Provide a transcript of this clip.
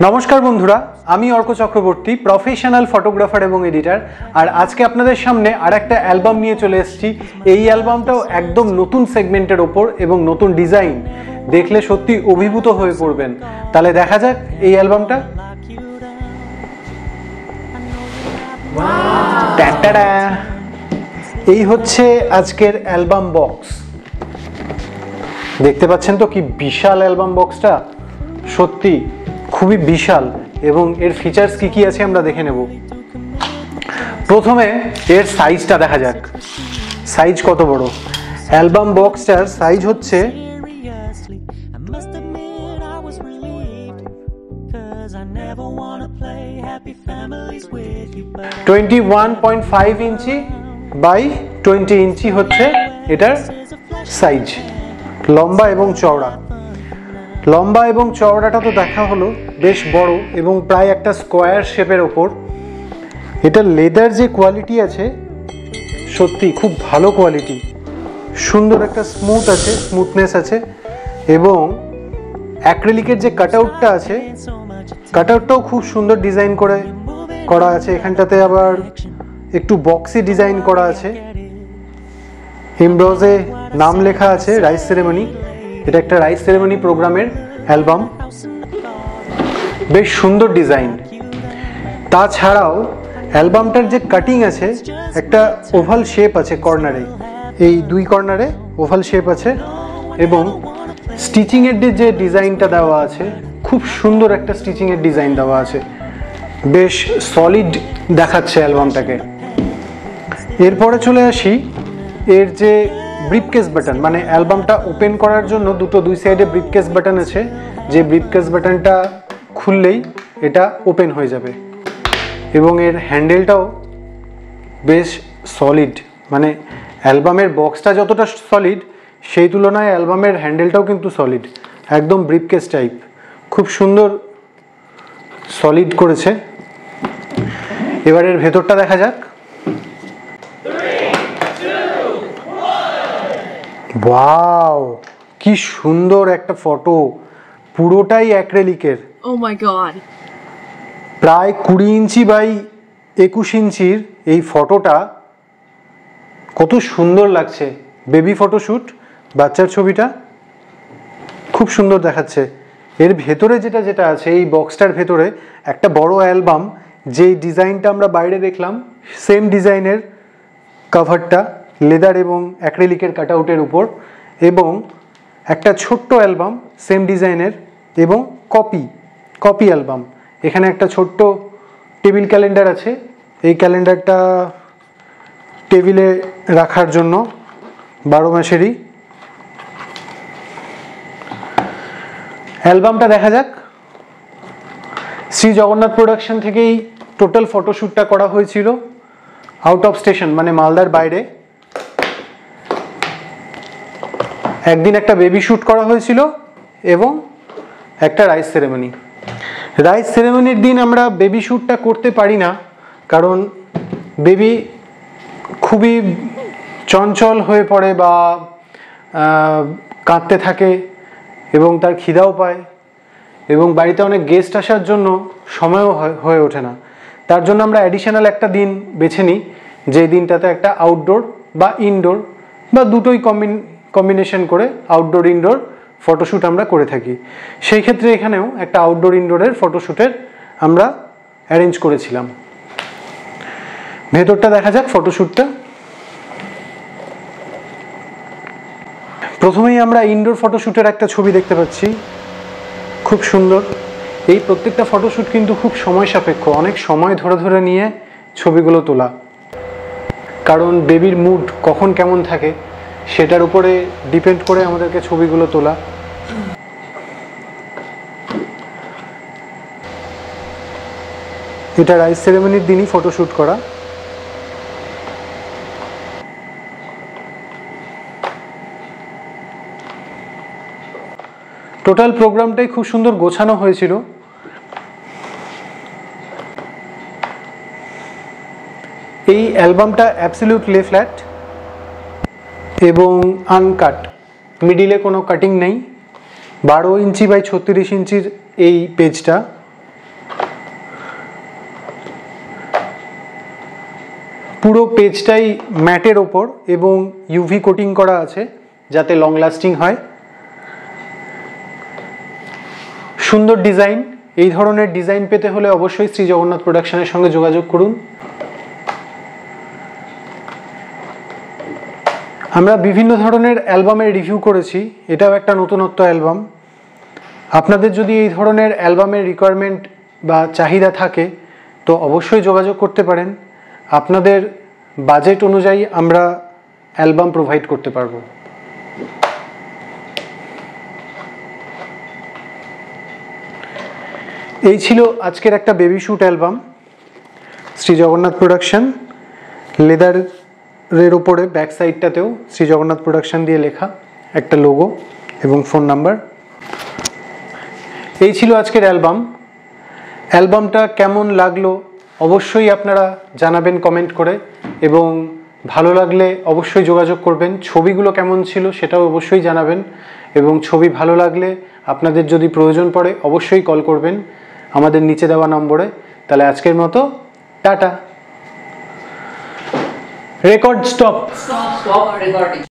নমস্কার বন্ধুরা, আমি অর্ক চক্রবর্তী, প্রফেশনাল ফটোগ্রাফার এবং এডিটার। আর আজকে আপনাদের সামনে আরেকটা অ্যালবাম নিয়ে চলে এসেছি। এই অ্যালবামটাও একদম নতুন সেগমেন্টের ওপর এবং নতুন ডিজাইন, দেখলে সত্যি অভিভূত হয়ে পড়বেন। তাহলে দেখা যাক এই অ্যালবামটা। টাটা, এই হচ্ছে আজকের অ্যালবাম বক্স। দেখতে পাচ্ছেন তো কি বিশাল অ্যালবাম বক্সটা, সত্যি খুবই বিশাল। এবং এর ফিচার্স কি কি আছে আমরা দেখে নেব। প্রথমে এর সাইজটা দেখা যাক, সাইজ কত বড়। অ্যালবাম বক্সটার সাইজ হচ্ছে 21.5 ইঞ্চি বাই 20 ইঞ্চি হচ্ছে এটার সাইজ। লম্বা এবং চওড়া, লম্বা এবং চওড়াটা তো দেখা হলো, বেশ বড় এবং প্রায় একটা স্কোয়ার শেপের ওপর। এটা লেদার যে কোয়ালিটি আছে সত্যি খুব ভালো কোয়ালিটি, সুন্দর একটা স্মুথনেস আছে। এবং অ্যাক্রিলিকের যে কাটআউটটা আছে, কাটআউটটাও খুব সুন্দর ডিজাইন করা আছে। এখানটাতে আবার একটু বক্সি ডিজাইন করা আছে, এমব্রজে নাম লেখা আছে রাইস সেরেমনি। এটা একটা রাইস সেরেমনি প্রোগ্রামের অ্যালবাম, বেশ সুন্দর ডিজাইন। তাছাড়াও অ্যালবামটার যে কাটিং আছে, একটা ওভাল শেপ আছে কর্নারে, এই দুই কর্নারে ওভাল শেপ আছে। এবং স্টিচিংয়ের যে ডিজাইনটা দেওয়া আছে, খুব সুন্দর একটা স্টিচিংয়ের ডিজাইন দেওয়া আছে, বেশ সলিড দেখাচ্ছে অ্যালবামটাকে। এরপরে চলে আসি এর যে ব্রিফকেস বাটন, মানে অ্যালবামটা ওপেন করার জন্য দুই সাইডে ব্রিফকেস বাটন আছে, যে ব্রিফকেস বাটনটা খুললেই এটা ওপেন হয়ে যাবে। এবং এর হ্যান্ডেলটাও বেশ সলিড, মানে অ্যালবামের বক্সটা যতটা সলিড সেই তুলনায় অ্যালবামের হ্যান্ডেলটাও কিন্তু সলিড, একদম ব্রিফকেস টাইপ, খুব সুন্দর সলিড করেছে। এবার এর ভেতরটা দেখা যাক। ওয়াও, কি সুন্দর একটা ফটো, পুরোটাই অ্যাক্রিলিকের। Oh my god, প্রায় 20 ইঞ্চি বাই 21 ইঞ্চির এই ফটোটা কত সুন্দর লাগছে। বেবি ফটোশ্যুট, বাচ্চার ছবিটা খুব সুন্দর দেখাচ্ছে। এর ভেতরে যেটা আছে, এই বক্সটার ভেতরে একটা বড় অ্যালবাম, যেই ডিজাইনটা আমরা বাইরে দেখলাম সেম ডিজাইনের কভারটা, লেদার এবং অ্যাক্রিলিকের কাটআউটের উপর। এবং একটা ছোট্ট অ্যালবাম সেম ডিজাইনের এবং কপি অ্যালবাম। এখানে একটা ছোট্ট টেবিল ক্যালেন্ডার আছে, এই ক্যালেন্ডারটা টেবিলে রাখার জন্য 12 মাসেরই। অ্যালবামটা দেখা যাক। শ্রী জগন্নাথ প্রোডাকশন থেকেই টোটাল ফটোশ্যুটটা করা হয়েছিল, আউট অফ স্টেশন মানে মালদার বাইরে। একদিন একটা বেবি শ্যুট করা হয়েছিল এবং একটা রাইস সেরেমনি। রাইস সেরেমনির দিন আমরা বেবি শ্যুটটা করতে পারি না, কারণ বেবি খুবই চঞ্চল হয়ে পড়ে বা কাঁদতে থাকে এবং তার খিদাও পায়, এবং বাড়িতে অনেক গেস্ট আসার জন্য সময়ও হয়ে ওঠে না। তার জন্য আমরা অ্যাডিশনাল একটা দিন বেছে নিই, যে দিনটাতে একটা আউটডোর বা ইনডোর বা দুটোই কম্বিনেশন করে আউটডোর ইনডোর ফটোশ্যুট আমরা করে থাকি। সেই ক্ষেত্রে এখানেও একটা আউটডোর ইনডোরের ফটোশ্যুটের আমরা অ্যারেঞ্জ করেছিলাম। ভেতরটা দেখা যাক ফটোশ্যুটটা। প্রথমেই আমরা ইনডোর ফটোশ্যুটের একটা ছবি দেখতে পাচ্ছি, খুব সুন্দর। এই প্রত্যেকটা ফটোশ্যুট কিন্তু খুব সময় সাপেক্ষ, অনেক সময় ধরে নিয়ে ছবিগুলো তোলা, কারণ বেবির মুড কখন কেমন থাকে সেটার উপরে ডিপেন্ড করে আমাদেরকে ছবিগুলো তোলা। এটা রাইস সেরেমনির দিনই ফটোশ্যুট করা। টোটাল প্রোগ্রামটাই খুব সুন্দর গোছানো হয়েছিল। এই অ্যালবামটা অ্যাবসলিউটলি ফ্ল্যাট এবং আনকাট, মিডিলে কোনো কাটিং নেই। 12 ইঞ্চি বাই 36 ইঞ্চির এই পেজটা পুরো পেজটাই ম্যাটের ওপর এবং ইউভি কোটিং করা আছে যাতে লং লাস্টিং হয়। সুন্দর ডিজাইন। এই ধরনের ডিজাইন পেতে হলে অবশ্যই শ্রী জগন্নাথ প্রোডাকশনের সঙ্গে যোগাযোগ করুন। আমরা বিভিন্ন ধরনের অ্যালবামের রিভিউ করেছি, এটাও একটা নতুনত্ব অ্যালবাম। আপনাদের যদি এই ধরনের অ্যালবামের রিকোয়ারমেন্ট বা চাহিদা থাকে তো অবশ্যই যোগাযোগ করতে পারেন। আপনাদের বাজেট অনুযায়ী আমরা অ্যালবাম প্রোভাইড করতে পারবো। এই ছিল আজকের একটা baby shoot album. Shri Jagannath production, লেদারের ওপরে ব্যাক সাইডটাতেও শ্রী জগন্নাথ প্রোডাকশন দিয়ে লেখা একটা লোগো এবং ফোন নাম্বার। এই ছিল আজকের অ্যালবাম। অ্যালবামটা কেমন লাগলো অবশ্যই আপনারা জানাবেন কমেন্ট করে, এবং ভালো লাগলে অবশ্যই যোগাযোগ করবেন। ছবিগুলো কেমন ছিল সেটাও অবশ্যই জানাবেন, এবং ছবি ভালো লাগলে আপনাদের যদি প্রয়োজন পড়ে অবশ্যই কল করবেন আমাদের নিচে দেওয়া নম্বরে। তাহলে আজকের মতো tata. Record stop. Stop recording.